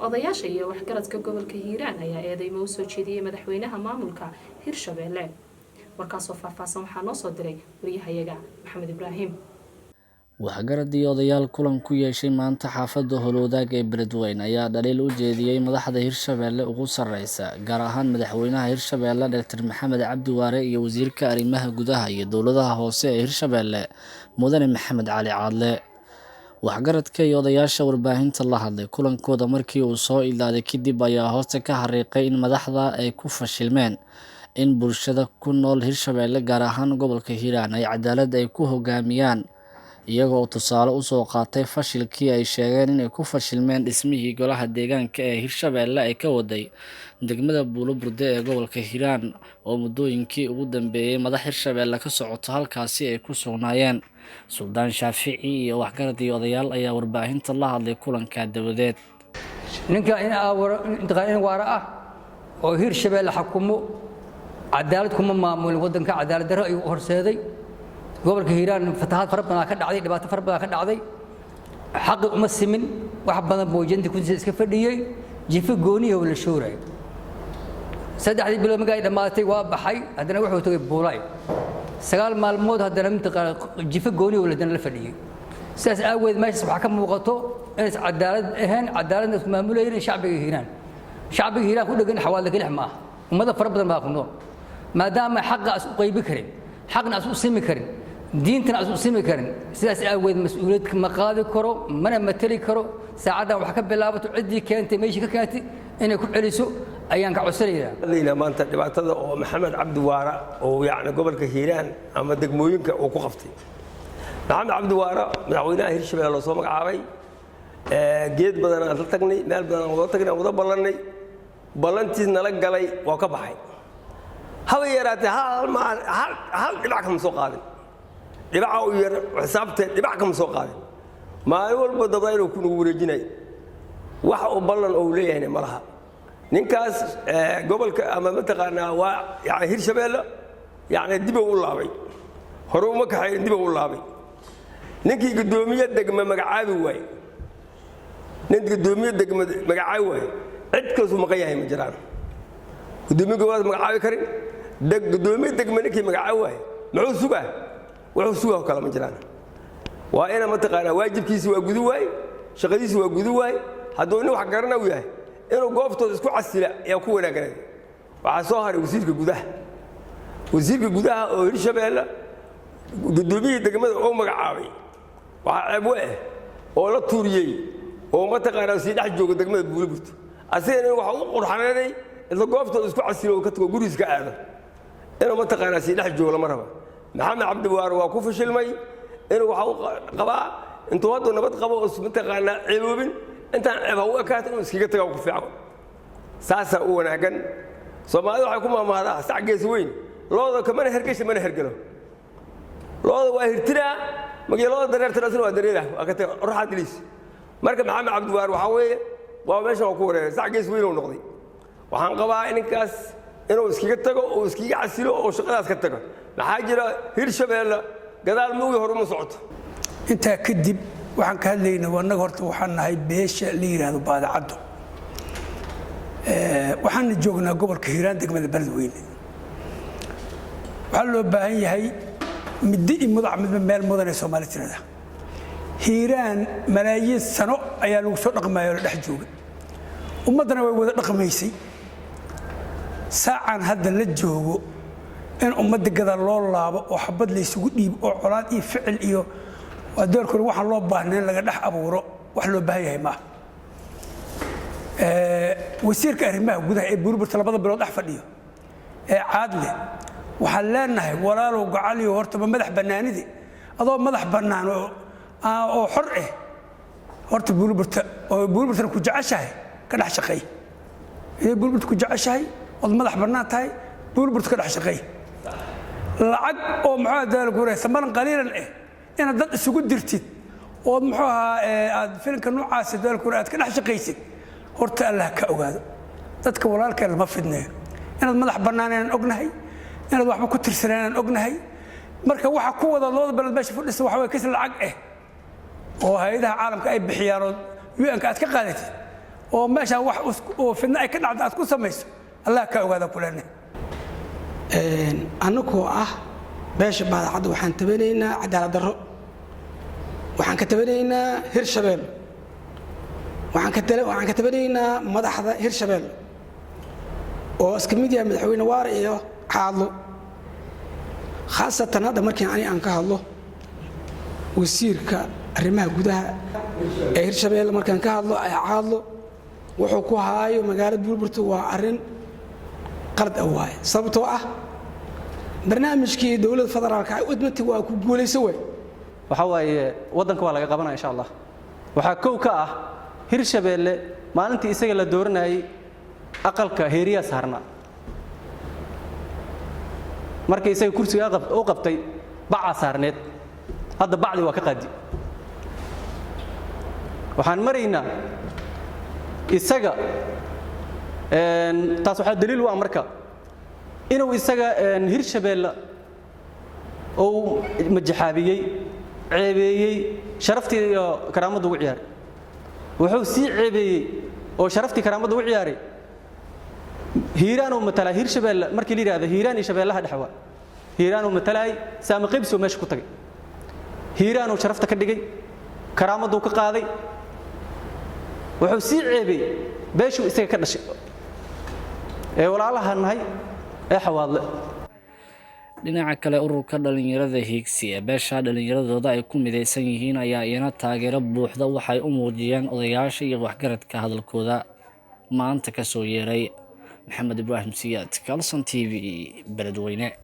odayaasha iyo waxgaradka gobolka Hiiraan ayaa eedeymo u soo jeediyay madaxweynaha maamulka Hirshabelle warkaas oo faahfaahsan waxaa noo soo diray wariyahayaga Maxamed Ibraahim waxgaradii odayaal kulan ku yeeshay maanta xaafadda Holowdaag ee Beledweyne ayaa dhaliil u jeediyay madaxda Hirshabelle ugu sareysa gaar ahaan madaxweynaha Hirshabelle Dr. Maxamed Cabdi Waare iyo wasiirka arrimaha gudaha iyo dowladaha hoose ee Hirshabelle Mudane Maxamed Cali Caadle waxgaradka iyo odayaasha warbaahinta la hadlay kulankooda markii uu soo ilaaday kadib ayaa hoosta ka xariiqay in madaxda ay ku fashilmeen in bulshada ku nool Hirshabelle gaar ahaan gobolka Hiiraan ay cadaalad ay ku hogaamiyaan iyagoo tusaale u soo qaatay fashilkii ay sheegeen in ay ku fashilmeen dhismihii golaha deegaanka ee Hirshabelle ay ka waday degmada Buulaburde ee gobolka Hiiraan oo muddooyinkii ugu dambeeyay madax Hirshabelle ka socoto halkaasi ay ku sugnaayeen Suldaan Shaafici iyo waxgaradii odayaal ayaa warbaahinta la hadlay kulanka dabadeed ninka in waara ah oo Hirshabelle xukumo cadaalad kuma maamulin wadanka cadaalad darro ay horseeday gobolka Hiiraan fatahaad fara badan ka dhacday dhibaato fara badan ka dhacday xaq uma simin wax badan boojinta ku iska fadhiyay jifa gooniyo la shooray saddexdii bilood magay dhamaatay waa baxay hadana wuxuu tagay Buulay sagaal maalmood hadana jifa gooniyo la fadhiyay sidaas aaweed meesha waxa ka muuqato in cadaalad ahaan cadaaladda maamulayeen shacbiga Hiiraan ku dhagan xawaalada kaliya ma ummada fara badan baa ku nool maadaama xaqaas u qaybi karin xaqna asu simi karin diintana asu simi karin sidaas aaweed mas'uuliyad ma qaadi karo mana matali karo saacada wax ka bilaabato cidii keentay meeshii ka keentay inay ku celiso ayaan ka codsanayaa maanta dhibaatada oo Maxamed Cabdi Waare oo yaani gobolka Hiiraan ama degmooyinka uu ku qabtay Maxamed Cabdi Waare madaxweynaha Hirshabelle loo soo magacaabay geed badan aan la tagnay meel badan oo tagnay wada ballantiis nala galay waa ka baxay haba yaraatay hal dhibac kama soo qaadin dhibaca uu yar xisaabtay dhibac kama soo qaadin maalin walba dadayl ku nagu wareejinay wax uu ballan oo leeyahay malaha ninkaas gobolka ama mataqaana waa yaani Hirshabelle yaani dib u laabay hore uma ka xayrin dib u laabay ninkii gudoomiye degmo magacaabi waay ninkii gudoomiye degmo magacaabi waay cid ka soo maqayahay ma jiraan gudoomiye gobolka magacaabi karin gudoomiye degmo ninkii magacaabi waay muxuu sugaa kala ma jiraan waa ina mataqaana waajibkiisa waa gudu waay shaqadiisa waa gudu waay hadduu nin wax garana u yahay inuu goobtooda isku casila ayaa ku wanaagsanay waxa soo haray wasiirka gudaha oo Hirshabelle gudoomiye degmada oo magacaabay waxa ceeb weey oo la tuuriyay oo mataqaana si dhex jooga degmada Buulaburde asagana waxa uu qurxanaaday in goobtooda isku casilo oo ka tago gurigiisa aado inuu mataqaana si dhex jooga lama rabo Maxamed Cabdi Waare waa ku fashilmay inuu waxa uu qabaa intuu wada nabad qabo oo mataqaana ciiloobin intaan ceeb u ekaatay inuu iskaga tago ku fiican saasa u wanaagan Soomaalidu waxay ku maamulada sacageys weyn looda kamana hergasho mana hergalo looda waa hirtira magaalada dareertana waa dareera waa ka tago ruuxa dilis marka Maxamed Cabdi Waare waxa weeye waa meesha ku wareeray sacageys weyn oo noqday waxaan qabaa inkaas inuu iskaga tago oo iskaga casilo oo shaqadaas ka tago maxaa jira Hirshabelle gadaal muugi hore ma socoto inta kadib waxaan ka hadlaynaa wanaga horta waxaan nahay beesha la yiraahdo Baadacado waxaan joognaa gobolka Hiiraan degmada Beledweyne waxa loo baahan yahay midii meel mudan ee Soomaaliya tirada Hiiraan malaayiin sano ayaa lagu soo dhaqmayo la dhex jooga ummadana way wada dhaqmaysay saacan hadda la joogo in ummadda gadaal loo laabo oo xabad la isugu dhiib oo colaad iyo ficil iyo wadoorkooda waxa loo baahnaa laga dhex abuuro wax loo baahan yahay ma wasiirka arrimaha gudaha ee Buulaburde labada bilood dhex fadhiyo ee Caadle waxa leenahay walaalow gacaliyo horta madax banaanidi adoo madax banaan oo xor ah horta Buulaburde ku jeceshahay ka dhex shaqeey Buulaburde ku jeceshahay oo madax banaan tahay Buulaburde ka dhex shaqeey lacag oo maxaa dalku reeysan malan qaliilan in dad isugu dirtid oo muxuu aad filimka noocaas dalku aad ka dhex shaqeysid horta Allah ka ogaado dadka walaalkeen ma fidneeyo inaad madax banaaneen ognahay inaad waxba ku tirsaneen ognahay marka waxa ku wada loo balad meesha fadhiso waxa way ka lacag oo hay'adaha caalamka ay bixiyaan oo UN ka aad ka qaadatid oo meeshaan wax oo fidna ay ka dhacdo aad ku samayso allah ka ogaada kulane annagoo ah beesha baadacadda waxaan tabanaynaa cadaalad darro waxaan ka tabanaynaa Hirshabelle waxaan ka tabanaynaa madaxda Hirshabelle oo iska mid yahay madaxweyne Waare iyo Caadlo khaasatan hadda markii aan ka hadlo wasiirka arrimaha gudaha ee Hirshabelle markaan ka hadlo ay Caadlo wuxuu ku haayo magaalada Burburta waa arin qalad waay sababtoo ah barnaamijkii dawladda federaalka ay udmati waa ku guuleysay way waxa waaye wadanka waa laga qabanaa insha Allah waxa koow ka ah Hirshabelle maalintii isaga la dooranayay aqalka heeriya saarna markii isaga kursiga u qabtay baca saarneed hadda bacdi waa ka qaadi waxaan maraynaa isaga taas waxa daliil u ah marka inuu isaga Hirshabelle oo majaxaabiyay ceebeeyay sharaftii iyo karaamada ugu ciyaaray wuxuu si ceebeeyay oo sharaftii karaamada ugu ciyaaray hiiraan oo matala Hirshabelle markii la yiraahdo hiiraan iyo shabeellaha dhaxwa hiiraan oo matalay saama qibso meesha ku tagay hiiraan oo sharafta ka dhigay karaamadu ka qaaday wuxuu si ceebeeyay beeshu isaga ka dhashay ee walaalaha nahay ee xawaadle dhinaca kale ururka dhalinyarada Higsi ee beesha dhalinyaradooda ay ku mideysan yihiin ayaa iyana taageero buuxda waxay u muujiyeen odayaasha iyo waxgaradka hadalkooda maanta ka soo yeeray Maxamed Ibraahim Siyaad Kalson TV Beledweyne.